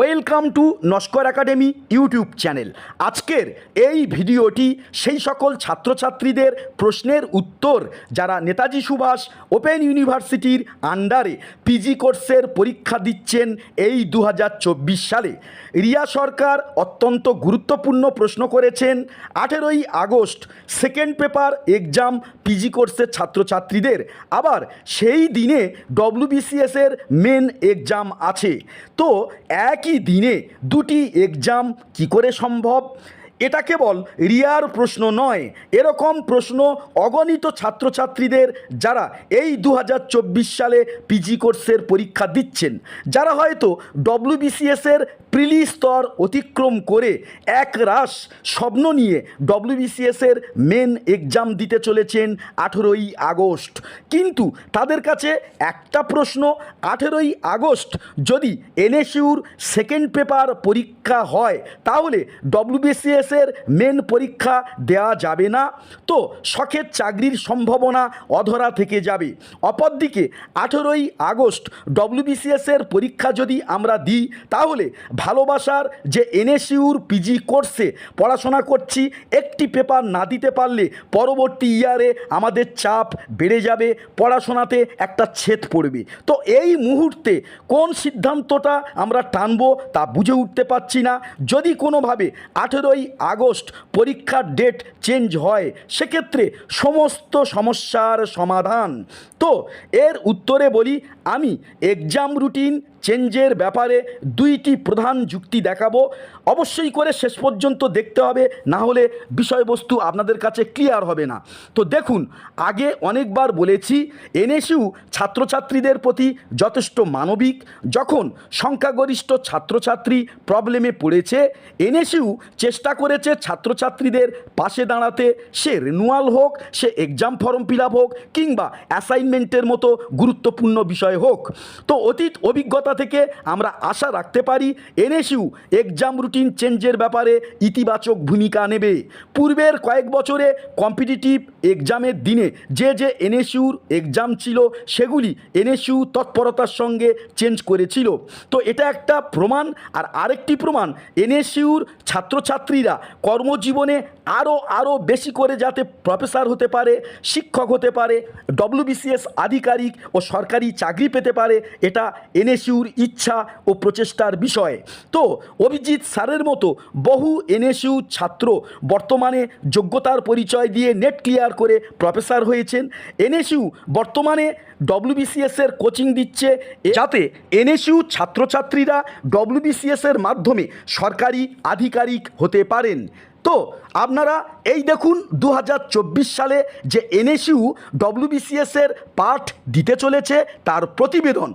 Welcome to Naskar academy YouTube channel. আজকের এই ভিডিওটি সেই সকল ছাত্রছাত্রীদের প্রশ্নের উত্তর যারা নেতাজি সুভাষ ওপেন ইউনিভার্সিটির আন্ডারে পিজি কোর্সের পরীক্ষা দিচ্ছেন এই 2024 সালে। রিয়া সরকার অত্যন্ত গুরুত্বপূর্ণ প্রশ্ন করেছেন 18ই August second paper exam PG কোর্সের ছাত্রছাত্রীদের। আবার সেই দিনে ডব্লিউবিসিএসের মেন এক্সাম আছে। তো একই দিনে দুটি এক্সাম কি করে সম্ভব? এটা কেবল রিয়ার প্রশ্ন নয়, এরকম প্রশ্ন অগণিত ছাত্রছাত্রীদের যারা এই 2024 সালে পিজি কোর্সের পরীক্ষা দিচ্ছেন, যারা হয়তো ডব্লিউবিসিএসের প্রিলি স্তর অতিক্রম করে এক রাশ স্বপ্ন নিয়ে ডব্লিউবিসিএসের মেন এক্সাম দিতে চলেছেন 18ই আগস্ট। কিন্তু তাদের কাছে একটা প্রশ্ন, 18ই আগস্ট যদি এনএসইউর সেকেন্ড পেপার পরীক্ষা হয় তাহলে ডব্লিউবিসিএসের মেন পরীক্ষা দেওয়া যাবে না, তো শখের চাকরির সম্ভাবনা অধরা থেকে যাবে। অপরদিকে 18ই আগস্ট ডব্লিউবিসিএসের পরীক্ষা যদি আমরা দিই তাহলে ভালোবাসার যে এনএসইউর পিজি কোর্সে পড়াশোনা করছি, একটি পেপার না দিতে পারলে পরবর্তী ইয়ারে আমাদের চাপ বেড়ে যাবে, পড়াশোনাতে একটা ছেদ পড়বে। তো এই মুহূর্তে কোন সিদ্ধান্তটা আমরা টানবো তা বুঝে উঠতে পারছি না। যদি কোনোভাবে 18ই আগস্ট পরীক্ষার ডেট চেঞ্জ হয় সেক্ষেত্রে সমস্ত সমস্যার সমাধান। তো এর উত্তরে বলি, আমি এক্সাম রুটিন চেঞ্জের ব্যাপারে দুইটি প্রধান যুক্তি দেখাবো। অবশ্যই করে শেষ পর্যন্ত দেখতে হবে, না হলে বিষয়বস্তু আপনাদের কাছে ক্লিয়ার হবে না। তো দেখুন, আগে অনেকবার বলেছি এনএসইউ ছাত্রছাত্রীদের প্রতি যথেষ্ট মানবিক। যখন সংখ্যাগরিষ্ঠ ছাত্রছাত্রী প্রবলেমে পড়েছে, এনএসইউ চেষ্টা করেছে ছাত্রছাত্রীদের পাশে দাঁড়াতে। সে রিনুয়াল হোক, সে এক্সাম ফর্ম ফিল আপ হোক, কিংবা অ্যাসাইনমেন্টের মতো গুরুত্বপূর্ণ বিষয় হোক। তো অতীত অভিজ্ঞতা থেকে আমরা আশা রাখতে পারি এনএসইউ এক্সাম রুটিন চেঞ্জের ব্যাপারে ইতিবাচক ভূমিকা নেবে। পূর্বের কয়েক বছরে কম্পিটিটিভ এক্সামের দিনে যে এনএসইউর এক্সাম ছিল সেগুলি এনএসইউ তৎপরতার সঙ্গে চেঞ্জ করেছিল। তো এটা একটা প্রমাণ। আর আরেকটি প্রমাণ, এনএসইউর ছাত্রছাত্রীরা কর্মজীবনে আরও বেশি করে যাতে প্রফেসর হতে পারে, শিক্ষক হতে পারে, ডব্লিউবিসিএস আধিকারিক ও সরকারি চাকরি পেতে পারে, এটা এনএসইউর ইচ্ছা ও প্রচেষ্টার বিষয়। তো অভিজিৎ স্যারের মতো বহু এনএসইউ ছাত্র বর্তমানে যোগ্যতার পরিচয় দিয়ে নেট ক্লিয়ার করে প্রফেসর হয়েছেন। এনএসইউ বর্তমানে ডব্লিউবিসিএসের কোচিং দিচ্ছে যাতে এনএসইউ ছাত্রছাত্রীরা ডব্লিউবিসিএসের মাধ্যমে সরকারি আধিকারিক হতে পারেন। তো আপনারা এই দেখুন 2024 সালে যে এনএসইউ ডব্লিউবিসিএসের পাঠ দিতে চলেছে তার প্রতিবেদন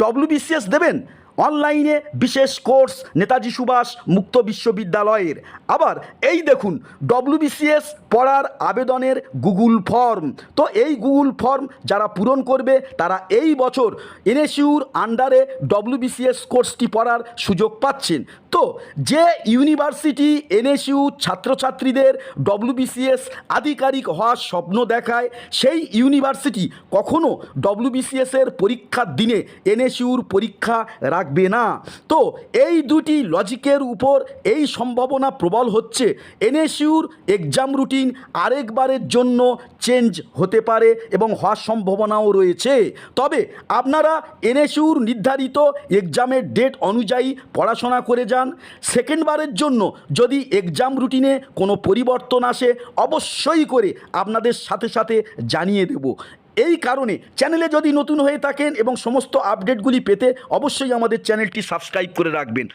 ডব্লিউবিসিএস দেবেন অনলাইনে, বিশেষ কোর্স নেতাজি সুভাষ মুক্ত বিশ্ববিদ্যালয়ের। আবার এই দেখুন ডব্লিউবিসিএস পড়ার আবেদনের গুগল ফর্ম। তো এই গুগল ফর্ম যারা পূরণ করবে তারা এই বছর এনএসইউর আন্ডারে ডব্লিউবিসিএস কোর্সটি পড়ার সুযোগ পাচ্ছেন। তো যে ইউনিভার্সিটি এনএসইউ ছাত্রছাত্রীদের ডব্লিউবিসিএস আধিকারিক হওয়ার স্বপ্ন দেখায়, সেই ইউনিভার্সিটি কখনো ডব্লিউবিসিএসের পরীক্ষার দিনে এনএসইউর পরীক্ষা রাখবে না। তো এই দুটি লজিকের উপর এই সম্ভাবনা প্রবল হচ্ছে এনএসইউর এক্সাম রুটিন আরেকবারের জন্য চেঞ্জ হতে পারে এবং হওয়ার সম্ভাবনাও রয়েছে। তবে আপনারা এনএসইউর নির্ধারিত এক্সামের ডেট অনুযায়ী পড়াশোনা করে যান। সেকেন্ডবারের জন্য যদি এক্সাম রুটিনে কোনো পরিবর্তন আসে অবশ্যই করে আপনাদের সাথে সাথে জানিয়ে দেব। এই কারণে চ্যানেলে যদি নতুন হয়ে থাকেন এবং সমস্ত আপডেটগুলি পেতে অবশ্যই আমাদের চ্যানেলটি সাবস্ক্রাইব করে রাখবেন।